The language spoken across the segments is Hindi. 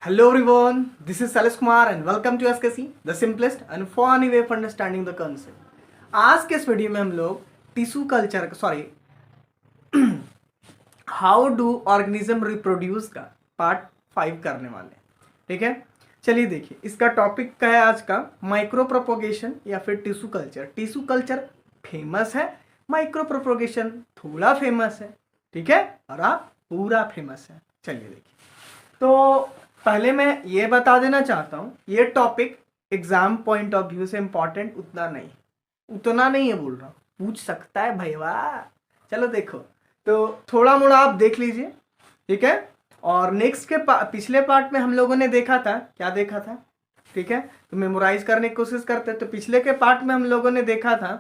Hello everyone, this is Salish Kumar and welcome to SKC, the simplest and funny way of understanding the concept. आज के इस वीडियो में हम लोग tissue culture how do organism reproduce का पार्ट 5 करने वाले हैं। ठीक है, चलिए देखिए इसका टॉपिक क्या है आज का, माइक्रो प्रोपोगेशन या फिर tissue culture. Tissue culture famous है, माइक्रो प्रोपोगेशन थोड़ा फेमस है। ठीक है, और आप पूरा फेमस है। चलिए देखिए, तो पहले मैं ये बता देना चाहता हूँ, ये topic exam point of view से इम्पॉर्टेंट उतना नहीं है बोल रहा हूँ, पूछ सकता है भैया। चलो देखो, तो थोड़ा मोड़ा आप देख लीजिए। ठीक है, और नेक्स्ट के पिछले पार्ट में हम लोगों ने देखा था, क्या देखा था? ठीक है, तो मेमोराइज करने की कोशिश करते। तो पिछले के पार्ट में हम लोगों ने देखा था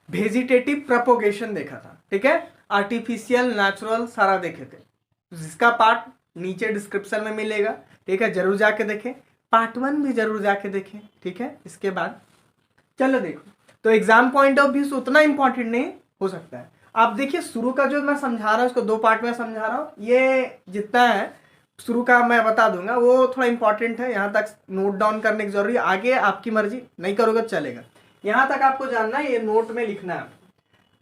वेजिटेटिव प्रोपोगेशन देखा था। ठीक है, आर्टिफिशियल नेचुरल सारा देखे थे, जिसका पार्ट नीचे डिस्क्रिप्शन में मिलेगा। ठीक है, जरूर जाके देखें, पार्ट 1 भी जरूर जाके देखें। ठीक है, इसके बाद चलो देखो, तो एग्जाम पॉइंट ऑफ व्यू से उतना इंपॉर्टेंट नहीं हो सकता है। आप देखिए शुरू का जो मैं समझा रहा हूँ, उसको 2 पार्ट में समझा रहा हूँ। ये जितना है शुरू का मैं बता दूंगा, वो थोड़ा इंपॉर्टेंट है, यहाँ तक नोट डाउन करने की जरूरी है। आगे आपकी मर्जी, नहीं करोगे चलेगा। यहाँ तक आपको जानना है, ये नोट में लिखना है।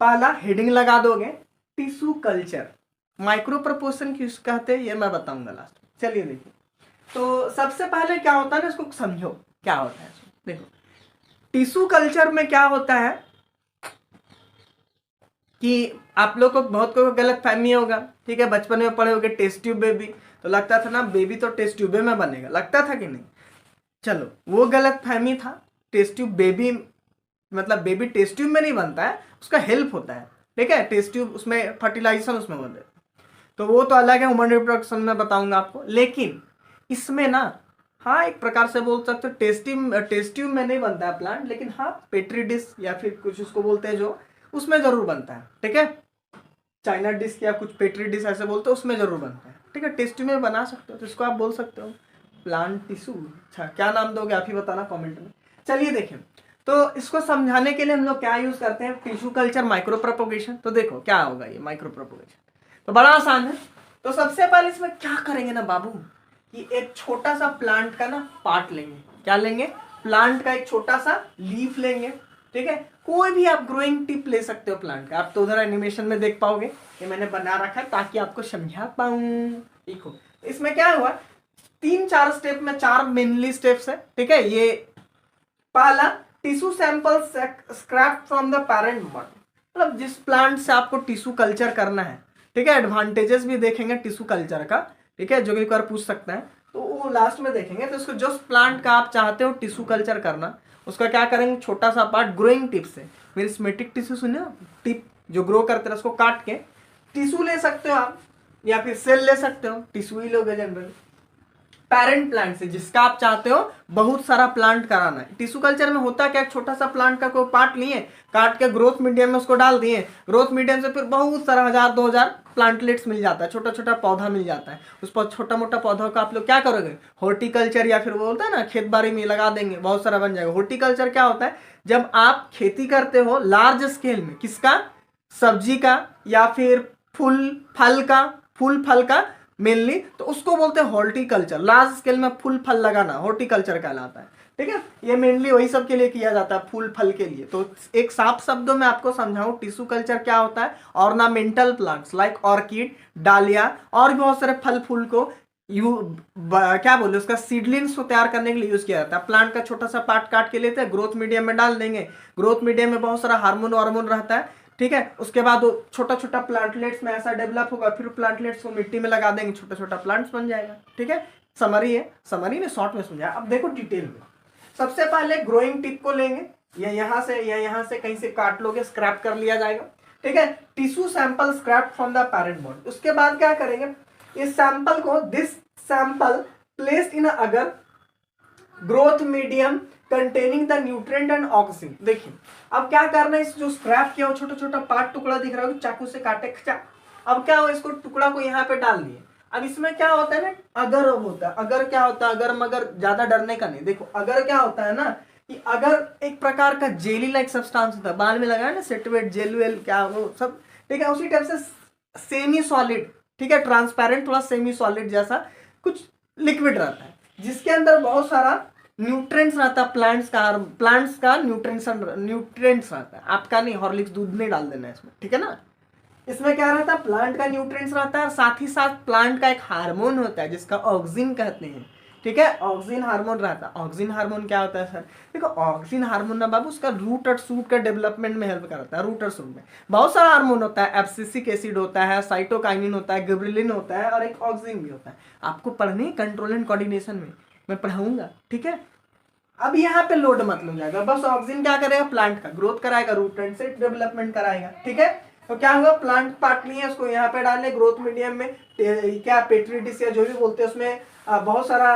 पहला हेडिंग लगा दोगे, टिश्यू कल्चर। माइक्रो प्रोपोर्शन किस कहते हैं ये मैं बताऊंगा लास्ट में। चलिए देखिए, तो सबसे पहले क्या होता है ना, इसको समझो क्या होता है। देखो टिश्यू कल्चर में क्या होता है कि आप लोग को बहुत को गलत फहमी होगा। ठीक है, बचपन में पढ़े होगे टेस्ट ट्यूब बेबी, तो लगता था ना बेबी तो टेस्ट ट्यूब में बनेगा, लगता था कि नहीं? चलो वो गलत फहमी था। टेस्ट ट्यूब बेबी मतलब बेबी टेस्ट ट्यूब में नहीं बनता है, उसका हेल्प होता है। ठीक है, टेस्ट ट्यूब उसमें फर्टिलाइजेशन उसमें होता है, तो वो तो अलग है, ह्यूमन रिप्रोडक्शन में बताऊंगा आपको। लेकिन इसमें ना, हाँ एक प्रकार से बोल सकते हो टेस्ट ट्यूब में नहीं बनता है प्लांट, लेकिन हाँ पेट्री डिश या फिर कुछ उसको बोलते हैं जो, उसमें जरूर बनता है। ठीक है, चाइना डिश या कुछ पेट्री डिश ऐसे बोलते हो, उसमें जरूर बनता है। ठीक है, टेस्ट ट्यूब में बना सकते हो, तो इसको आप बोल सकते हो प्लांट टिश्यू। अच्छा, क्या नाम दोगे आप ही बताना कॉमेंट में। चलिए देखें, तो इसको समझाने के लिए हम लोग क्या यूज करते हैं, टिश्यू कल्चर माइक्रो प्रोपोगेशन। तो देखो क्या होगा ये माइक्रो प्रोपोगेशन, तो बड़ा आसान है। तो सबसे पहले इसमें क्या करेंगे ना बाबू, कि एक छोटा सा प्लांट का ना पार्ट लेंगे। क्या लेंगे? प्लांट का एक छोटा सा लीफ लेंगे। ठीक है, कोई भी आप ग्रोइंग टिप ले सकते हो प्लांट का। आप तो उधर एनिमेशन में देख पाओगे, ये मैंने बना रखा है ताकि आपको समझा पाऊं। देखो इसमें क्या हुआ, 3-4 स्टेप में, 4 मेनली स्टेप्स है। ठीक है, ये पहला tissue sample scrap from the parent body, मतलब जिस प्लांट से आपको टिश्यू कल्चर करना है। ठीक है, एडवांटेजेस भी देखेंगे टिश्यू कल्चर का। ठीक है, जो कि बार पूछ सकता है, तो वो लास्ट में देखेंगे। तो उसको जो प्लांट का आप चाहते हो टिश्यू कल्चर करना, उसका क्या करेंगे, छोटा सा पार्ट ग्रोइंग टिप से, मेरिस्मेटिक टिश्यू सुने, टिप जो ग्रो करते हैं, उसको काट के टिश्यू ले सकते हो आप, या फिर सेल ले सकते हो, टिश्यू ही लोगे जनरली। पेरेंट प्लांट से जिसका आप चाहते हो बहुत सारा प्लांट कराना है। टिश्यू कल्चर में होता क्या, छोटा सा प्लांट का कोई पार्ट लिए, काट के ग्रोथ मीडियम में उसको डाल दिए, ग्रोथ मीडियम से फिर बहुत सारा 1000-2000 प्लांटलेट्स मिल जाता है, छोटा छोटा पौधा मिल जाता है। उस पर छोटा मोटा पौधा का आप लोग क्या करोगे, हॉर्टिकल्चर, या फिर वो बोलता है ना खेत बाड़ी में लगा देंगे, बहुत सारा बन जाएगा। हॉर्टिकल्चर क्या होता है, जब आप खेती करते हो लार्ज स्केल में, किसका, सब्जी का या फिर फूल फल का मेनली, तो उसको बोलते हैं हॉर्टिकल्चर। लार्ज स्केल में फूल फल लगाना हॉर्टिकल्चर कहलाता है। ठीक है, ये मेनली वही सब के लिए किया जाता है, फूल फल के लिए। तो एक साफ शब्दों में आपको समझाऊं, टिश्यू कल्चर क्या होता है, ऑर्नामेंटल प्लांट्स लाइक ऑर्किड, डालिया और भी बहुत सारे फल फूल को क्या बोले, उसका सीडलिंग्स को तैयार करने के लिए यूज किया जाता है। प्लांट का छोटा सा पार्ट काट के लेते हैं, ग्रोथ मीडियम में डाल देंगे, ग्रोथ मीडियम में बहुत सारा हार्मोन रहता है। ठीक है, उसके बाद वो छोटा छोटा प्लांटलेट्स में ऐसा डेवलप होगा, फिर प्लांटलेट्स को मिट्टी में लगा देंगे, छोटा छोटा प्लांट्स बन जाएगा। ठीक है, समरी है, समरी में शॉर्ट में समझाया। अब देखो डिटेल में, सबसे पहले ग्रोइंग टिप को लेंगे, या यहाँ से कहीं से काट लोगे, स्क्रैप कर लिया जाएगा। ठीक है, tissue sample scrap from the parent body. उसके बाद क्या करेंगे, इस सैंपल को, दिस सैंपल प्लेस्ड इन अगर growth medium containing the nutrient and oxygen. देखिए अब क्या करना है, इस जो स्क्रैप किया हो छोटा छोटा पार्ट टुकड़ा दिख रहा है, चाकू से काटे खचा, अब क्या हो, इसको टुकड़ा को यहाँ पे डाल दिए। अब इसमें क्या होता है ना, अगर होता है, अगर क्या होता है, अगर मगर ज्यादा डरने का नहीं। देखो अगर क्या होता है ना, कि अगर एक प्रकार का जेली लाइक सब्सटेंस होता है, बाल में लगाया ना सेटवेट जेल वेल क्या वो सब, ठीक है, उसी टाइप से सेमी सॉलिड ठीक है, ट्रांसपेरेंट, थोड़ा सेमी सॉलिड जैसा कुछ लिक्विड रहता है, जिसके अंदर बहुत सारा न्यूट्रिएंट्स रहता है, प्लांट्स का न्यूट्रिएंट्स रहता है, आपका नहीं, हॉर्लिक्स दूध नहीं डाल देना इसमें, ठीक है ना। इसमें क्या रहता है, प्लांट का न्यूट्रिएंट्स रहता है, और साथ ही साथ प्लांट का एक हार्मोन होता है जिसका ऑक्सिन कहते हैं, ठीक है, ऑक्सिन हार्मोन रहता है। ऑक्सिन हार्मोन क्या होता है सर, देखो ऑक्सिन हार्मोन ना बाबू, उसका रूट और शूट का डेवलपमेंट में हेल्प करता है। रूट और शूट में बहुत सारा हार्मोन होता है, एब्सिसिक एसिड होता है, साइटोकाइनिन होता है, गिबरेलिन होता है, और एक ऑक्सिन भी होता है। आपको पढ़ने कंट्रोल एंड कोऑर्डिनेशन में मैं पढ़ाऊंगा, ठीक है। अब यहाँ पे लोड मत लो जाएगा, बस ऑक्सिन क्या करेगा, प्लांट का ग्रोथ कराएगा, रूट एंड से डेवलपमेंट कराएगा, ठीक है। तो क्या होगा, प्लांट पार्ट लिए उसको यहाँ पे डालने, ग्रोथ मीडियम में क्या पेट्री डिश या जो भी बोलते हैं, उसमें बहुत सारा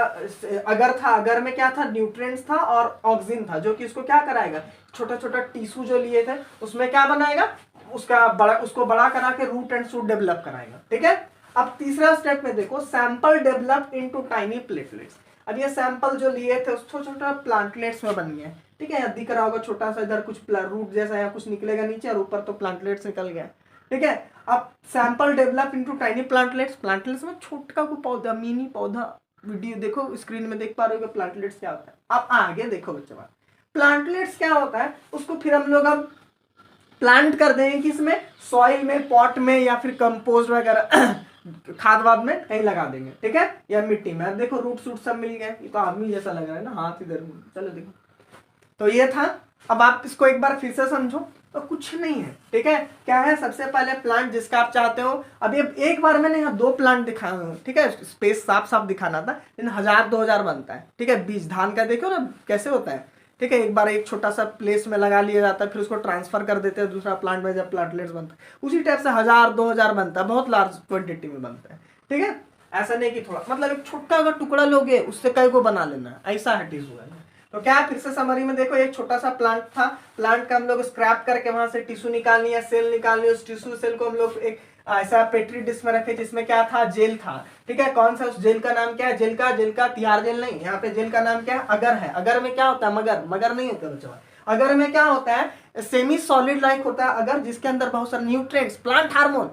अगर था, अगर में क्या था, न्यूट्रिएंट्स था और ऑक्सिन था, जो कि इसको क्या कराएगा, छोटा छोटा टिश्यू जो लिए थे उसमें क्या बनाएगा, उसको बड़ा करा के रूट एंड शूट डेवलप कराएगा, ठीक है। अब तीसरा स्टेप में देखो, sample develop into tiny platelets. अब ये सैंपल जो लिए थे उस छोटा छोटा प्लांटलेट्स में बन गया, ठीक है। दिख रहा होगा छोटा सा, इधर कुछ रूट जैसा या कुछ निकलेगा नीचे, और ऊपर तो प्लांटलेट्स निकल गया, ठीक है। अब sample develop into tiny plantlets. Plantlets में छोटा को पौधा, मिनी पौधा, वीडियो देखो स्क्रीन में देख पा रहे हो प्लांटलेट्स क्या होता है। अब आगे देखो बच्चे, प्लांटलेट्स क्या होता है, उसको फिर हम लोग अब प्लांट कर देंगे कि इसमें सॉइल में, पॉट में, या फिर कंपोस्ट वगैरह खाद वाद में कहीं लगा देंगे, ठीक है, या मिट्टी में। अब देखो रूट सूट सब मिल गए, ये तो आदमी जैसा लग रहा है ना, हाथ इधर, चलो देखो। तो ये था। अब आप इसको एक बार फिर से समझो, तो कुछ नहीं है, ठीक है। क्या है, सबसे पहले प्लांट जिसका आप चाहते हो। अब ये एक बार मैंने यहाँ 2 प्लांट दिखाए हुए, ठीक है, स्पेस साफ साफ दिखाना था, लेकिन 1000-2000 बनता है, ठीक है। बीज धान का देखो ना कैसे होता है, ठीक है। एक बार एक छोटा सा प्लेस में लगा लिया जाता है, फिर उसको ट्रांसफर कर देते हैं दूसरा प्लांट में, जब प्लांटलेट्स बनता है उसी टाइप से 1000-2000 बनता है, बहुत लार्ज क्वांटिटी में बनता है, ठीक है। ऐसा नहीं कि थोड़ा, मतलब एक छोटा अगर टुकड़ा लोगे उससे कई को बना लेना है, ऐसा है टिश्यू है। तो क्या फिर से समरी में देखो, एक छोटा सा प्लांट था, प्लांट का हम लोग स्क्रैप करके वहां से टिश्यू निकालनी है, सेल निकालनी है, उस टिश्यू सेल को हम लोग एक ऐसा पेट्री डिश में रखे जिसमें क्या था, जेल था, ठीक है। कौन सा, उस जेल का नाम क्या है, जेल का तिहाड़ जेल नहीं, यहाँ पे जेल का नाम क्या है, अगर है। अगर में क्या होता है, मगर नहीं होता बच्चों। अगर में क्या होता है, सेमी सॉलिड लाइक होता है अगर, जिसके अंदर बहुत सारे न्यूट्रिएंट्स, प्लांट हार्मोन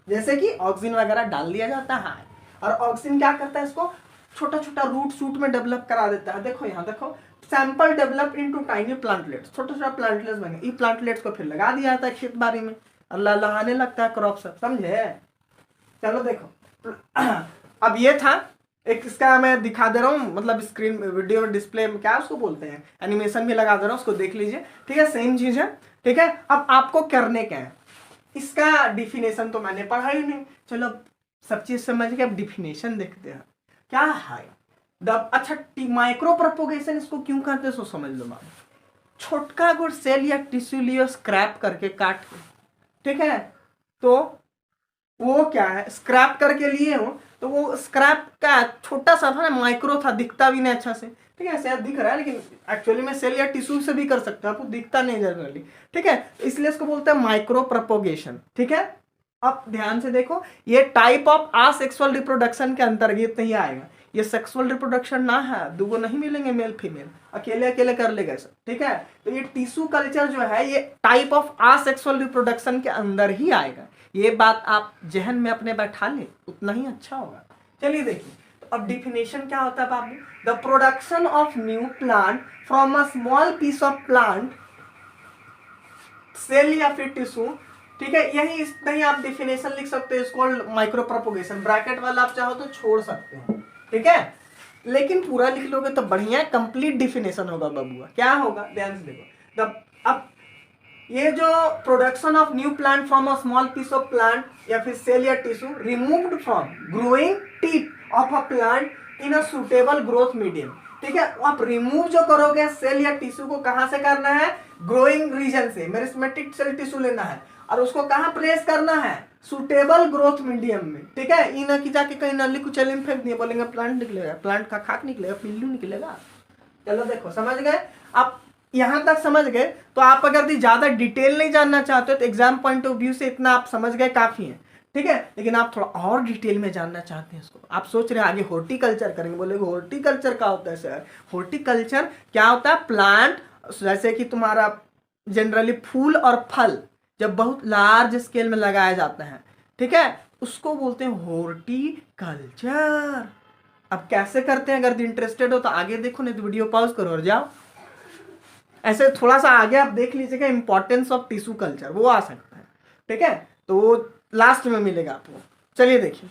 जैसे कि ऑक्सिन वगैरह डाल दिया जाता है, और ऑक्सिन क्या करता है, इसको छोटा छोटा रूट सूट में डेवलप करा देता है। देखो यहाँ देखो, sample develop into tiny plantlets, छोटा छोटा प्लांटलेट्स बन गए। ये प्लांटलेट्स को फिर लगा दिया जाता है खेत बाड़ी में, अल्लाह लहाने लगता है क्रॉप सब, समझे। चलो देखो, अब ये था एक, इसका मैं दिखा दे रहा हूँ, मतलब स्क्रीन वीडियो डिस्प्ले में क्या उसको बोलते हैं, एनिमेशन भी लगा दे रहा हूँ, उसको देख लीजिए, ठीक है। सेम चीज है, ठीक है। अब आपको करने क्या है, इसका डिफिनेशन तो मैंने पढ़ा ही नहीं, चलो सब चीज समझ के अब डिफिनेशन देखते हैं क्या है। अच्छा, माइक्रो प्रोपोगेशन इसको क्यों कहते हैं, सो समझ लो बाबू। छोटका गुड़ सेल या टिश्यू लियो, स्क्रैप करके काट के, ठीक है। तो वो क्या है, स्क्रैप करके लिए हो, तो वो स्क्रैप का छोटा सा था ना, माइक्रो था, दिखता भी नहीं अच्छा से, ठीक है। ऐसे दिख रहा है, लेकिन एक्चुअली में सेल या टिश्यू से भी कर सकते हो, आपको दिखता नहीं जनरली, ठीक है। इसलिए इसको बोलते हैं माइक्रो प्रोपोगेशन, ठीक है। अब ध्यान से देखो, ये टाइप ऑफ असेक्सुअल रिप्रोडक्शन के अंतर्गत नहीं आएगा। ये सेक्सुअल रिप्रोडक्शन ना है, दुगो नहीं मिलेंगे मेल फीमेल, अकेले अकेले कर लेगा सब, ठीक है। तो ये टिश्यू कल्चर जो है, ये टाइप ऑफ असेक्सुअल रिप्रोडक्शन के अंदर ही आएगा। ये बात आप जहन में अपने बैठा ले, उतना ही अच्छा होगा। चलिए देखिए, तो अब डिफिनेशन क्या होता है बाबू, the production of new plant from a small piece of plant, cell या फिर टिश्यू, ठीक है। यही इतना ही आप डिफिनेशन लिख सकते हो, इसको माइक्रो प्रोपोगेशन, ब्रैकेट वाला आप चाहो तो छोड़ सकते हो, ठीक है। लेकिन पूरा लिख लोगे तो बढ़िया कंप्लीट डिफिनेशन होगा बबुआ। क्या होगा, ध्यान से देखो। अब ये जो production of new plant from a small piece of plant या फिर सेल या tissue removed from growing tip of a plant in a suitable growth medium, ठीक है। आप रिमूव जो करोगे सेल या टिश्यू को, कहां से करना है, ग्रोइंग रीजन से, मेरिस्टेमेटिक सेल टिश्यू लेना है, और उसको कहां प्लेस करना है, सुटेबल ग्रोथ मीडियम में, ठीक है। इन की जाके कहीं नली कुचली में फेंक दिए, बोलेंगे प्लांट निकलेगा, प्लांट का खाक निकलेगा, पिल्लू निकलेगा। चलो देखो, समझ गए आप, यहां तक समझ गए। तो आप अगर ज्यादा डिटेल नहीं जानना चाहते हो तो एग्जाम पॉइंट ऑफ व्यू से इतना आप समझ गए काफी है, ठीक है। लेकिन आप थोड़ा और डिटेल में जानना चाहते हैं इसको, आप सोच रहे हैं आगे हॉर्टिकल्चर करेंगे, बोलेंगे हॉर्टिकल्चर क्या होता है सर। हॉर्टिकल्चर क्या होता है, प्लांट जैसे कि तुम्हारा जनरली फूल और फल जब बहुत लार्ज स्केल में लगाया जाता है, ठीक है, उसको बोलते हैं हॉर्टिकल्चर। अब कैसे करते हैं, अगर इंटरेस्टेड हो तो आगे देखो, नहीं तो वीडियो पॉज करो और जाओ। ऐसे थोड़ा सा आगे आप देख लीजिएगा, इंपॉर्टेंस ऑफ टिश्यू कल्चर, वो आ सकता है, ठीक है, तो वो लास्ट में मिलेगा आपको। चलिए देखिए,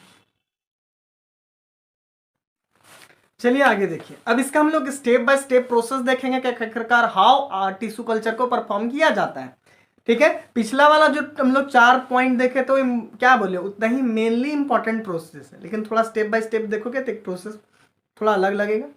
चलिए आगे देखिए। अब इसका हम लोग स्टेप बाय स्टेप प्रोसेस देखेंगे कि आखिरकार हाउ टिश्यू कल्चर को परफॉर्म किया जाता है, ठीक है। पिछला वाला जो हम लोग 4 पॉइंट देखे तो क्या बोले, उतना ही मेनली इंपॉर्टेंट प्रोसेस है, लेकिन थोड़ा स्टेप बाय स्टेप देखोगे तो एक प्रोसेस थोड़ा अलग लगेगा,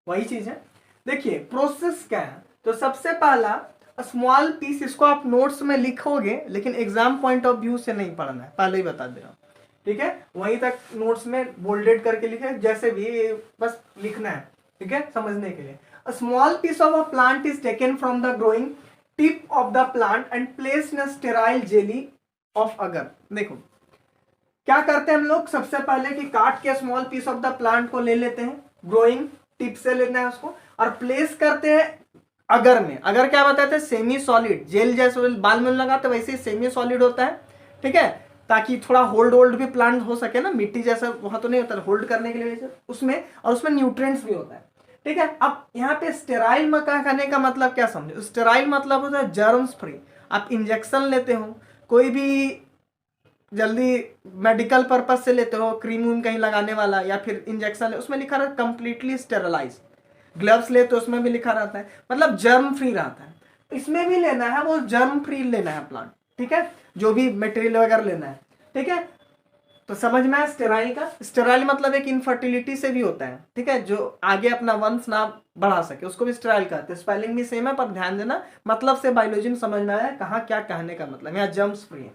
वही चीज है। देखिए प्रोसेस क्या है, तो सबसे पहला स्मॉल पीस, इसको आप नोट्स में लिखोगे लेकिन एग्जाम पॉइंट ऑफ व्यू से नहीं पढ़ना है, पहले ही बता दे रहा हूँ, ठीक है। वहीं तक नोट्स में बोल्डेड करके लिखे, जैसे भी बस लिखना है, ठीक है, समझने के लिए। A small piece of a plant is taken from the growing tip of the plant and place in sterile jelly of agar. देखो क्या करते हैं हम लोग, सबसे पहले कि काट के small piece of the plant को ले लेते हैं, ग्रोइंग टिप से लेना है उसको, और प्लेस करते हैं अगर में। अगर क्या बताते हैं, सेमी सॉलिड, जेल जैसे बाल में लगाते वैसे ही सेमी सॉलिड होता है, ठीक है, ताकि थोड़ा होल्ड भी प्लांट हो सके ना, मिट्टी जैसा वहां तो नहीं होता, होल्ड करने के लिए उसमें, और उसमें न्यूट्रिएंट्स भी होता है, ठीक है। अब यहाँ पे स्टेराइल मक्का खाने का मतलब क्या समझे, स्टेराइल मतलब होता है जर्म्स फ्री। आप इंजेक्शन लेते हो, कोई भी जल्दी मेडिकल पर्पज से लेते हो, क्रीम वूम कहीं लगाने वाला या फिर इंजेक्शन, उसमें लिखा रहता है कंप्लीटली स्टेरलाइज। ग्लव्स ले तो उसमें भी लिखा रहता है, मतलब जर्म फ्री रहता है। इसमें भी लेना है वो जर्म फ्री लेना है प्लांट, ठीक है, जो भी मटेरियल वगैरह लेना है, ठीक है। तो समझ में आया स्टेराइल का, स्टेराइल मतलब एक इनफर्टिलिटी से भी होता है, ठीक है, जो आगे अपना वंश ना बढ़ा सके उसको भी स्टेराइल कहते हैं। स्पेलिंग भी सेम है पर ध्यान देना, मतलब से बायोलॉजी में समझ में आया कहाँ क्या कहने का मतलब, यहाँ जर्म्स फ्री है,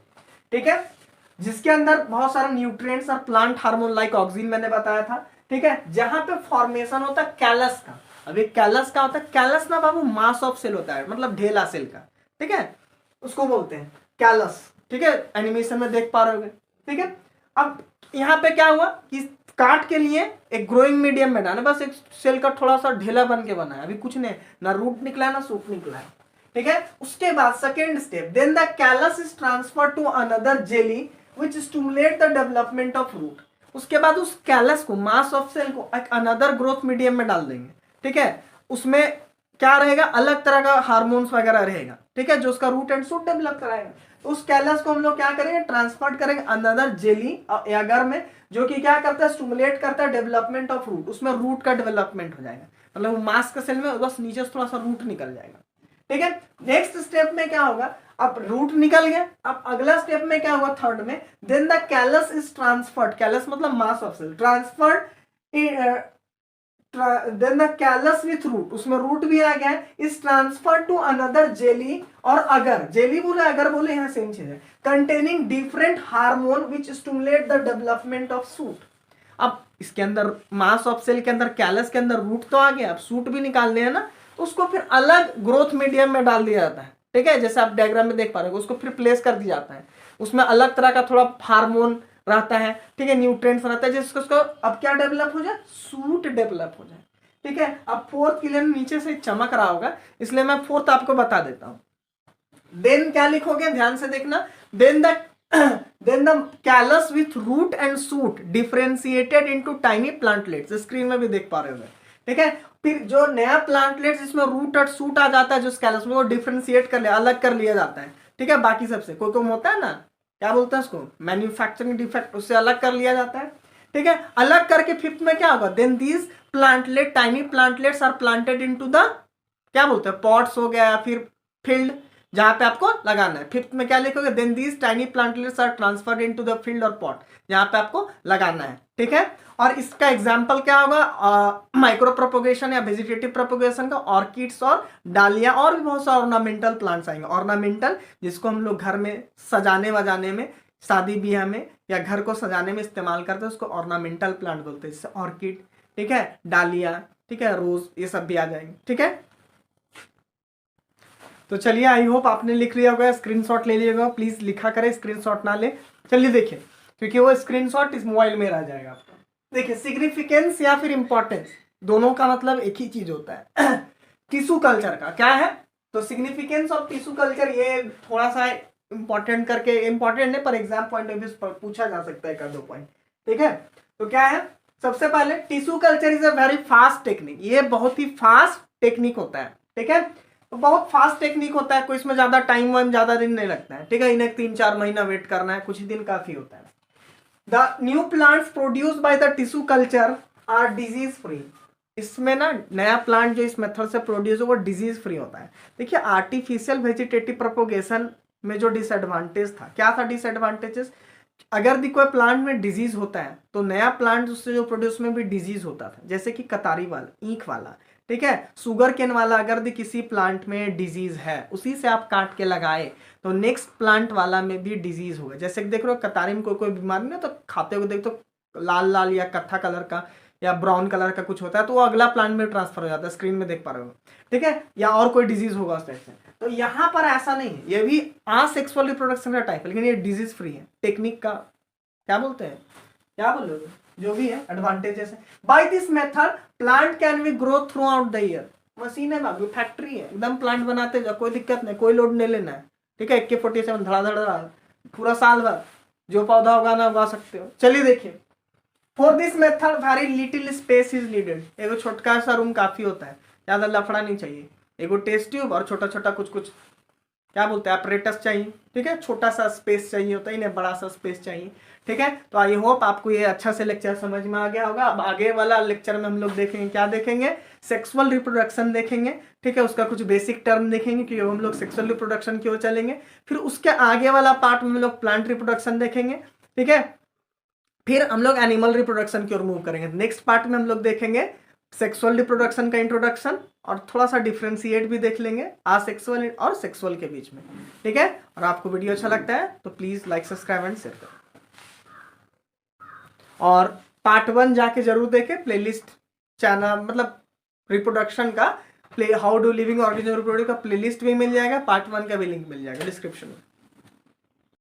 ठीक है, जिसके अंदर बहुत सारे न्यूट्रिएंट्स और प्लांट हार्मोन लाइक ऑक्सीजन मैंने बताया था, ठीक है। जहां पे फॉर्मेशन होता है कैलस का। अभी कैलस का होता है, कैलस ना बाबू मास ऑफ सेल होता है, मतलब ढेला सेल का, ठीक है, उसको बोलते हैं कैलस, ठीक है, एनिमेशन में देख पा रहे होगे, ठीक है। अब यहाँ पे क्या हुआ कि काट के लिए एक ग्रोइंग मीडियम में डाला, बस एक सेल का थोड़ा सा ढेला बन के बना है, अभी कुछ नहीं, ना रूट निकला है ना सूट निकला है, ठीक है। उसके बाद second step, then the callus is transfer to another jelly which stimulate the development of root। उसके बाद उस कैलस को, मास ऑफ सेल को एक अनदर ग्रोथ मीडियम में डाल देंगे, ठीक है। उसमें क्या रहेगा, अलग तरह का हार्मोन्स वगैरह रहेगा, ठीक है, जो उसका रूट एंड शूट डेवलप कराएगा। तो उस कैलस को हम लोग क्या करेंगे, ट्रांसफर करेंगे अनदर जेली एगर में, जो कि क्या करता है, स्टिमुलेट करता है डेवलपमेंट ऑफ रूट, उसमें रूट का डेवलपमेंट हो जाएगा, मतलब मास का सेल में बस नीचे से थोड़ा सा रूट निकल जाएगा, ठीक है। नेक्स्ट स्टेप में क्या होगा, अब रूट निकल गया, अब अगला स्टेप में क्या होगा, थर्ड में, then the callus is transferred, callus मतलब mass of cell, transferred, then the callus with root, उसमें रूट भी आ गया, is transferred to another jelly, और अगर, जेली बोले अगर बोले यहाँ सेम चीज है, containing different hormone which stimulate the development of suit. अब इसके अंदर मास ऑफ सेल के अंदर, कैलस के अंदर रूट तो आ गया, अब सूट भी निकालने हैं ना, तो उसको फिर अलग ग्रोथ मीडियम में डाल दिया जाता है, ठीक है, जैसे आप डायग्राम में देख पा रहे हो, उसको फिर प्लेस कर दिया जाता है, उसमें अलग तरह का थोड़ा हार्मोन रहता है, ठीक है, न्यूट्रिएंट्स रहता है, जिसको उसको अब क्या डेवलप हो जाए, सूट डेवलप हो जाए, ठीक है। अब फोर्थ क्लियर नीचे से चमक रहा होगा, इसलिए मैं फोर्थ आपको बता देता हूं। देन क्या लिखोगे, ध्यान से देखना, then the callus with root and shoot differentiated into tiny plantlets, screen में भी देख पा रहे हो, ठीक है। फिर जो नया प्लांटलेट जिसमें रूट और सूट आ जाता है, जो कैलस में, वो डिफरेंशिएट कर लिया, अलग कर लिया जाता है, ठीक है, बाकी सबसे। कोई कोई होता है ना, क्या बोलते हैं उसको, मैन्युफैक्चरिंग डिफेक्ट, उससे अलग कर लिया जाता है, ठीक है। अलग करके फिफ्थ में क्या होगा, then these plantlet, tiny plantlets are planted into the, क्या बोलते हैं, पॉट्स हो गया या फिर फील्ड, जहां पे आपको लगाना है। फिफ्थ में क्या लिखोगे, then these tiny plantlets are transferred into the field और पॉट, जहां पे आपको लगाना है, ठीक है। और इसका एग्जाम्पल क्या होगा, माइक्रो प्रोपोगेशन या वेजिटेटिव प्रोपोगेशन का, ऑर्किड्स और डालिया, और भी बहुत सारे ऑर्नामेंटल प्लांट्स आएंगे। ऑर्नामेंटल जिसको हम लोग घर में सजाने वजाने में, शादी ब्याह में या घर को सजाने में इस्तेमाल करते हैं, उसको ऑर्नामेंटल प्लांट बोलते हैं, जैसे ऑर्किड, ठीक है, डालिया, ठीक है, रोज, ये सब भी आ जाएंगे, ठीक है। तो चलिए, आई होप आपने लिख लिया होगा, स्क्रीनशॉट ले लिएगा, प्लीज लिखा करें, स्क्रीनशॉट ना ले। चलिए देखिए, क्योंकि वो स्क्रीनशॉट इस मोबाइल में रह जाएगा आपका। देखिए सिग्निफिकेंस या फिर इंपॉर्टेंस, दोनों का मतलब एक ही चीज होता है। टिश्यू कल्चर का क्या है, तो सिग्निफिकेंस ऑफ टिश्यू कल्चर, ये थोड़ा सा इंपॉर्टेंट करके, इंपॉर्टेंट नहीं पर एग्जाम पॉइंट ऑफ व्यू पूछा जा सकता है, 1-2 पॉइंट। ठीक है, तो क्या है, सबसे पहले tissue culture is a very fast technique, ये बहुत ही फास्ट टेक्निक होता है। ठीक है, तो बहुत फास्ट टेक्निक होता है, कोई इसमें ज्यादा टाइम वाइम ज्यादा दिन नहीं लगता है। ठीक है, इन्हें 3-4 महीना वेट करना है, कुछ ही दिन काफी होता है। The new plants produce by the tissue culture are disease free, इसमें ना नया प्लांट जो इस मेथड से प्रोड्यूस हो वो डिजीज फ्री होता है। देखिए आर्टिफिशियल वेजिटेटिव प्रोपोगेशन में जो डिसएडवांटेज था, क्या था डिसएडवांटेजेस, अगर भी कोई प्लांट में डिजीज होता है तो नया प्लांट उससे जो प्रोड्यूस में भी डिजीज होता था, जैसे कि कतारी वाला, ईख वाला, ठीक है, शुगर केन वाला, अगर भी किसी प्लांट में डिजीज है उसी से आप काट के लगाए तो नेक्स्ट प्लांट वाला में भी डिजीज होगा। जैसे कि देख रहे हो कतारी में कोई बीमारी नहीं, तो खाते हुए देख तो लाल लाल या कत्था कलर का या ब्राउन कलर का कुछ होता है, तो वो अगला प्लांट में ट्रांसफर हो जाता है, स्क्रीन में देख पा रहे हो। ठीक है, या और कोई डिजीज होगा उस टाइप से। तो यहाँ पर ऐसा नहीं है, ये भी असेक्सुअल रिप्रोडक्शन का टाइप है, लेकिन ये डिजीज फ्री है। टेक्निक का क्या बोलते हैं, क्या बोल रहे हो, जो भी है एडवांटेजेस है। By this method plant can be grow throughout the year, machine है बाबू, फैक्ट्री है, एकदम प्लांट बनाते जाओ, कोई दिक्कत नहीं, कोई लोड नहीं लेना है। ठीक है, AK-47 धड़ाधड़ पूरा साल भर जो पौधा उगाना उगा सकते हो। चलिए देखिए, for this method very little space is needed, एगो छोटका सा रूम काफी होता है, ज्यादा लफड़ा नहीं चाहिए, एगो टेस्ट ट्यूब और छोटा छोटा कुछ कुछ क्या बोलते हैं अपरेटस चाहिए। ठीक है, छोटा सा स्पेस चाहिए होता है, इन्हें बड़ा सा स्पेस चाहिए। ठीक है, तो आई होप आपको ये अच्छा से लेक्चर समझ में आ गया होगा। अब आगे वाला लेक्चर में हम लोग देखेंगे, क्या देखेंगे, सेक्सुअल रिप्रोडक्शन देखेंगे। ठीक है, उसका कुछ बेसिक टर्म देखेंगे कि हम लोग सेक्सुअल रिप्रोडक्शन की ओर चलेंगे। फिर उसके आगे वाला पार्ट में हम लोग प्लांट रिप्रोडक्शन देखेंगे। ठीक है, फिर हम लोग एनिमल रिप्रोडक्शन की ओर मूव करेंगे। नेक्स्ट पार्ट में हम लोग देखेंगे सेक्सुअल रिप्रोडक्शन का इंट्रोडक्शन और थोड़ा सा डिफ्रेंशिएट भी देख लेंगे असेक्सुअल और सेक्सुअल के बीच में। ठीक है, और आपको वीडियो अच्छा लगता है तो please like, subscribe and share करें। और पार्ट 1 जाके जरूर देखें, प्लेलिस्ट चैनल मतलब रिप्रोडक्शन का how do living organism reproduce का प्लेलिस्ट भी मिल जाएगा, पार्ट 1 का भी लिंक मिल जाएगा डिस्क्रिप्शन में।